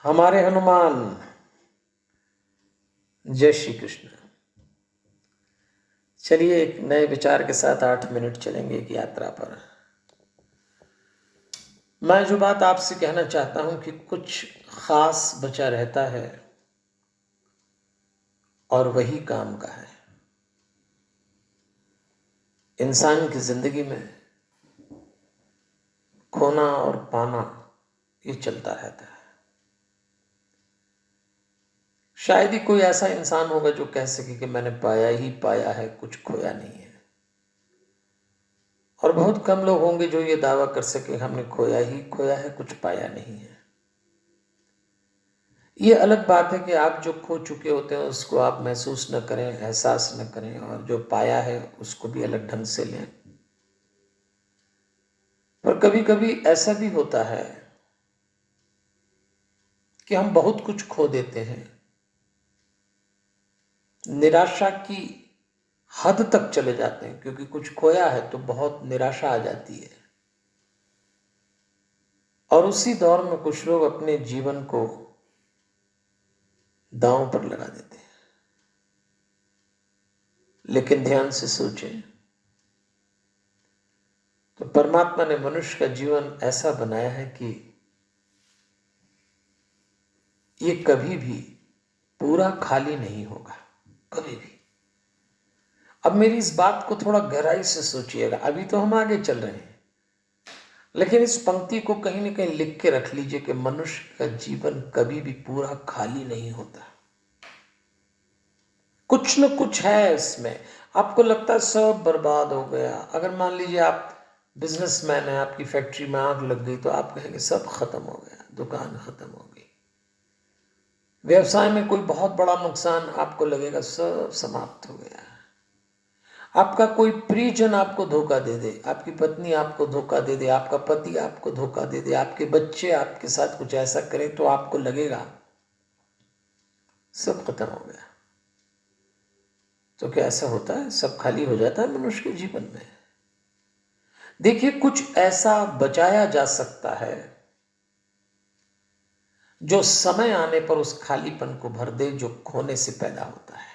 हमारे हनुमान। जय श्री कृष्ण। चलिए एक नए विचार के साथ 8 मिनट चलेंगे एक यात्रा पर। मैं जो बात आपसे कहना चाहता हूं कि कुछ खास बचा रहता है और वही काम का है। इंसान की जिंदगी में खोना और पाना ये चलता रहता है। शायद ही कोई ऐसा इंसान होगा जो कह सके कि मैंने पाया ही पाया है, कुछ खोया नहीं है। और बहुत कम लोग होंगे जो ये दावा कर सके हमने खोया ही खोया है, कुछ पाया नहीं है। ये अलग बात है कि आप जो खो चुके होते हैं उसको आप महसूस न करें, एहसास न करें, और जो पाया है उसको भी अलग ढंग से लें। पर कभी कभी ऐसा भी होता है कि हम बहुत कुछ खो देते हैं, निराशा की हद तक चले जाते हैं, क्योंकि कुछ खोया है तो बहुत निराशा आ जाती है। और उसी दौर में कुछ लोग अपने जीवन को दांव पर लगा देते हैं। लेकिन ध्यान से सोचें तो परमात्मा ने मनुष्य का जीवन ऐसा बनाया है कि ये कभी भी पूरा खाली नहीं होगा, कभी भी। अब मेरी इस बात को थोड़ा गहराई से सोचिएगा। अभी तो हम आगे चल रहे हैं, लेकिन इस पंक्ति को कहीं ना कहीं लिख के रख लीजिए कि मनुष्य का जीवन कभी भी पूरा खाली नहीं होता। कुछ न कुछ है इसमें। आपको लगता है सब बर्बाद हो गया। अगर मान लीजिए आप बिजनेसमैन हैं, आपकी फैक्ट्री में आग लग गई तो आप कहेंगे सब खत्म हो गया, दुकान खत्म हो गई। व्यवसाय में कोई बहुत बड़ा नुकसान, आपको लगेगा सब समाप्त हो गया। आपका कोई प्रियजन आपको धोखा दे दे, आपकी पत्नी आपको धोखा दे दे, आपका पति आपको धोखा दे दे, आपके बच्चे आपके साथ कुछ ऐसा करें तो आपको लगेगा सब खत्म हो गया। तो क्या ऐसा होता है सब खाली हो जाता है मनुष्य के जीवन में? देखिए, कुछ ऐसा बचाया जा सकता है जो समय आने पर उस खालीपन को भर दे जो खोने से पैदा होता है।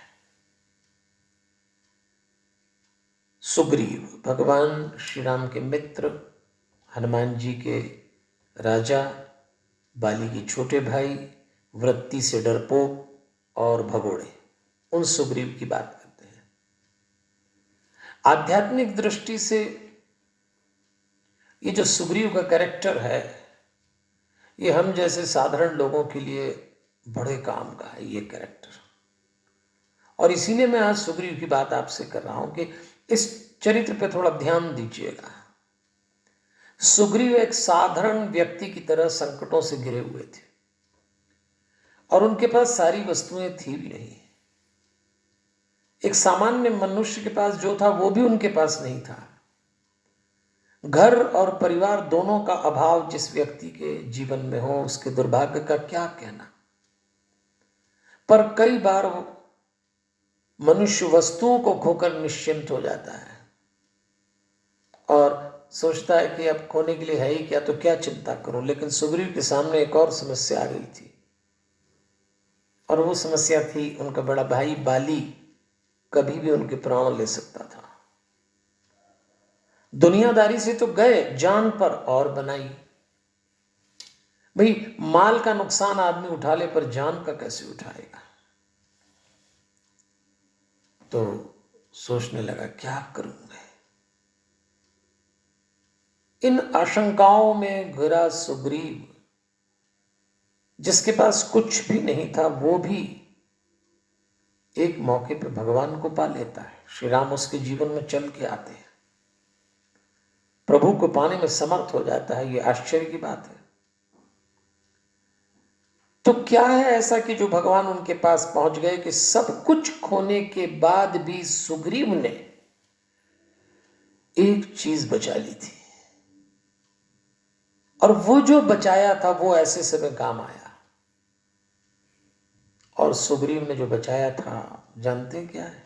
सुग्रीव भगवान श्री राम के मित्र, हनुमान जी के राजा, बाली के छोटे भाई, वृत्ति से डरपोक और भगोड़े, उन सुग्रीव की बात करते हैं। आध्यात्मिक दृष्टि से ये जो सुग्रीव का कैरेक्टर है, ये हम जैसे साधारण लोगों के लिए बड़े काम का है ये कैरेक्टर। और इसीलिए मैं आज सुग्रीव की बात आपसे कर रहा हूं कि इस चरित्र पे थोड़ा ध्यान दीजिएगा। सुग्रीव एक साधारण व्यक्ति की तरह संकटों से घिरे हुए थे और उनके पास सारी वस्तुएं थी भी नहीं। एक सामान्य मनुष्य के पास जो था वो भी उनके पास नहीं था। घर और परिवार दोनों का अभाव जिस व्यक्ति के जीवन में हो उसके दुर्भाग्य का क्या कहना। पर कई बार मनुष्य वस्तुओं को खोकर निश्चिंत हो जाता है और सोचता है कि अब खोने के लिए है ही क्या, तो क्या चिंता करूं। लेकिन सुग्रीव के सामने एक और समस्या आ गई थी, और वो समस्या थी उनका बड़ा भाई बाली कभी भी उनके प्राण ले सकता था। दुनियादारी से तो गए, जान पर और बनाई। भाई, माल का नुकसान आदमी उठा ले पर जान का कैसे उठाएगा। तो सोचने लगा क्या करूंगा। इन आशंकाओं में घिरा सुग्रीव, जिसके पास कुछ भी नहीं था, वो भी एक मौके पे भगवान को पा लेता है। श्री राम उसके जीवन में चल के आते हैं, प्रभु को पाने में समर्थ हो जाता है। ये आश्चर्य की बात है। तो क्या है ऐसा कि जो भगवान उनके पास पहुंच गए कि सब कुछ खोने के बाद भी सुग्रीव ने एक चीज बचा ली थी, और वो जो बचाया था वो ऐसे समय काम आया। और सुग्रीव ने जो बचाया था जानते हैं क्या है?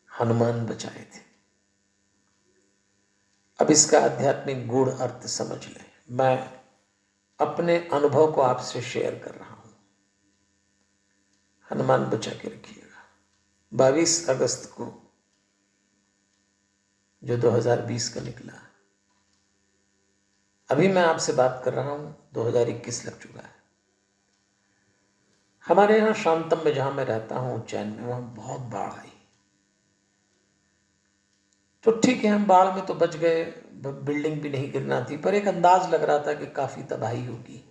हनुमान बचाए थे। अब इसका आध्यात्मिक गूढ़ अर्थ समझ लें। मैं अपने अनुभव को आपसे शेयर कर रहा हूं। हनुमान बचा के रखिएगा। 22 अगस्त को जो 2020 का निकला, अभी मैं आपसे बात कर रहा हूं 2021 लग चुका है। हमारे यहाँ शांतम में जहां मैं रहता हूं उज्जैन में, वहां बहुत बाढ़ आई। तो ठीक है, हम बाढ़ में तो बच गए, बिल्डिंग भी नहीं गिरना थी, पर एक अंदाज लग रहा था कि काफी तबाही होगी।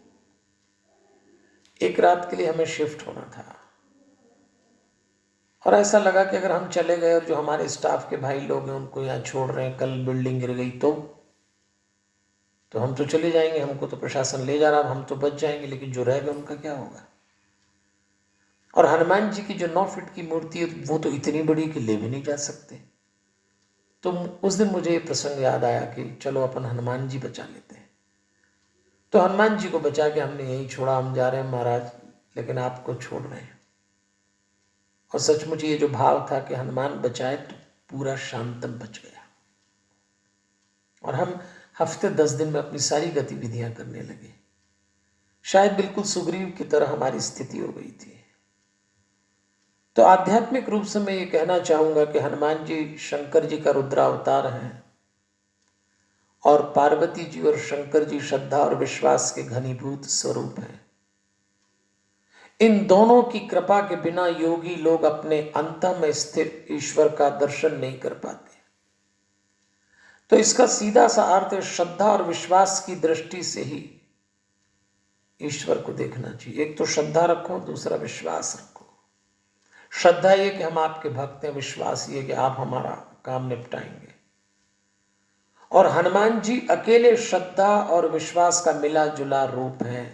एक रात के लिए हमें शिफ्ट होना था और ऐसा लगा कि अगर हम चले गए और जो हमारे स्टाफ के भाई लोग हैं उनको यहाँ छोड़ रहे हैं, कल बिल्डिंग गिर गई तो हम तो चले जाएंगे, हमको तो प्रशासन ले जा रहा, हम तो बच जाएंगे, लेकिन जो रह गए उनका क्या होगा। और हनुमान जी की जो 9 फीट की मूर्ति है वो तो इतनी बड़ी कि ले भी नहीं जा सकते। तो उस दिन मुझे ये प्रसंग याद आया कि चलो अपन हनुमान जी बचा लेते हैं। तो हनुमान जी को बचा के हमने यही छोड़ा, हम जा रहे हैं महाराज, लेकिन आपको छोड़ रहे हैं। और सचमुच ये जो भाव था कि हनुमान बचाए तो पूरा शांतम बच गया। और हम हफ्ते 10 दिन में अपनी सारी गतिविधियां करने लगे। शायद बिल्कुल सुग्रीव की तरह हमारी स्थिति हो गई थी। तो आध्यात्मिक रूप से मैं ये कहना चाहूंगा कि हनुमान जी शंकर जी का रुद्रावतार हैं और पार्वती जी और शंकर जी श्रद्धा और विश्वास के घनीभूत स्वरूप हैं। इन दोनों की कृपा के बिना योगी लोग अपने अंतः में स्थित ईश्वर का दर्शन नहीं कर पाते। तो इसका सीधा सा अर्थ है, श्रद्धा और विश्वास की दृष्टि से ही ईश्वर को देखना चाहिए। एक तो श्रद्धा रखो, दूसरा विश्वास रखो। श्रद्धा ये कि हम आपके भक्त हैं, विश्वास ये कि आप हमारा काम निपटाएंगे। और हनुमान जी अकेले श्रद्धा और विश्वास का मिला जुला रूप है।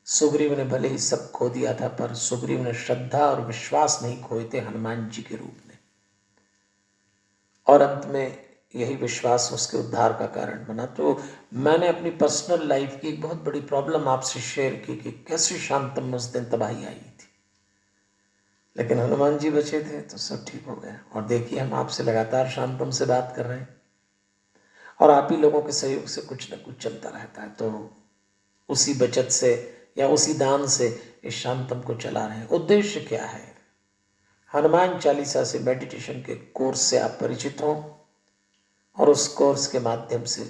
सुग्रीव ने भले ही सब खो दिया था, पर सुग्रीव ने श्रद्धा और विश्वास नहीं खोए थे हनुमान जी के रूप में। और अंत में यही विश्वास उसके उद्धार का कारण बना। तो मैंने अपनी पर्सनल लाइफ की एक बहुत बड़ी प्रॉब्लम आपसे शेयर की कि कैसे शांतम में उस दिन तबाही आई थी, लेकिन हनुमान जी बचे थे तो सब ठीक हो गया। और देखिए, हम आपसे लगातार शांतम से बात कर रहे हैं और आप ही लोगों के सहयोग से कुछ न कुछ चलता रहता है। तो उसी बचत से या उसी दान से इस शांतम को चला रहे हैं। उद्देश्य क्या है? हनुमान चालीसा से मेडिटेशन के कोर्स से आप परिचित हों और उस कोर्स के माध्यम से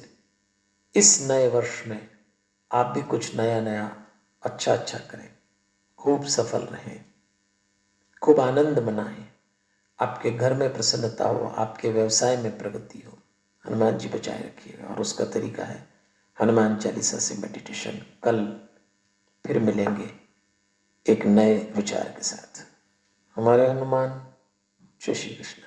इस नए वर्ष में आप भी कुछ नया नया अच्छा करें, खूब सफल रहें, खूब आनंद मनाएं, आपके घर में प्रसन्नता हो, आपके व्यवसाय में प्रगति हो। हनुमान जी बचाए रखिएगा। और उसका तरीका है हनुमान चालीसा से मेडिटेशन। कल फिर मिलेंगे एक नए विचार के साथ। हमारे हनुमान। जय श्री कृष्ण।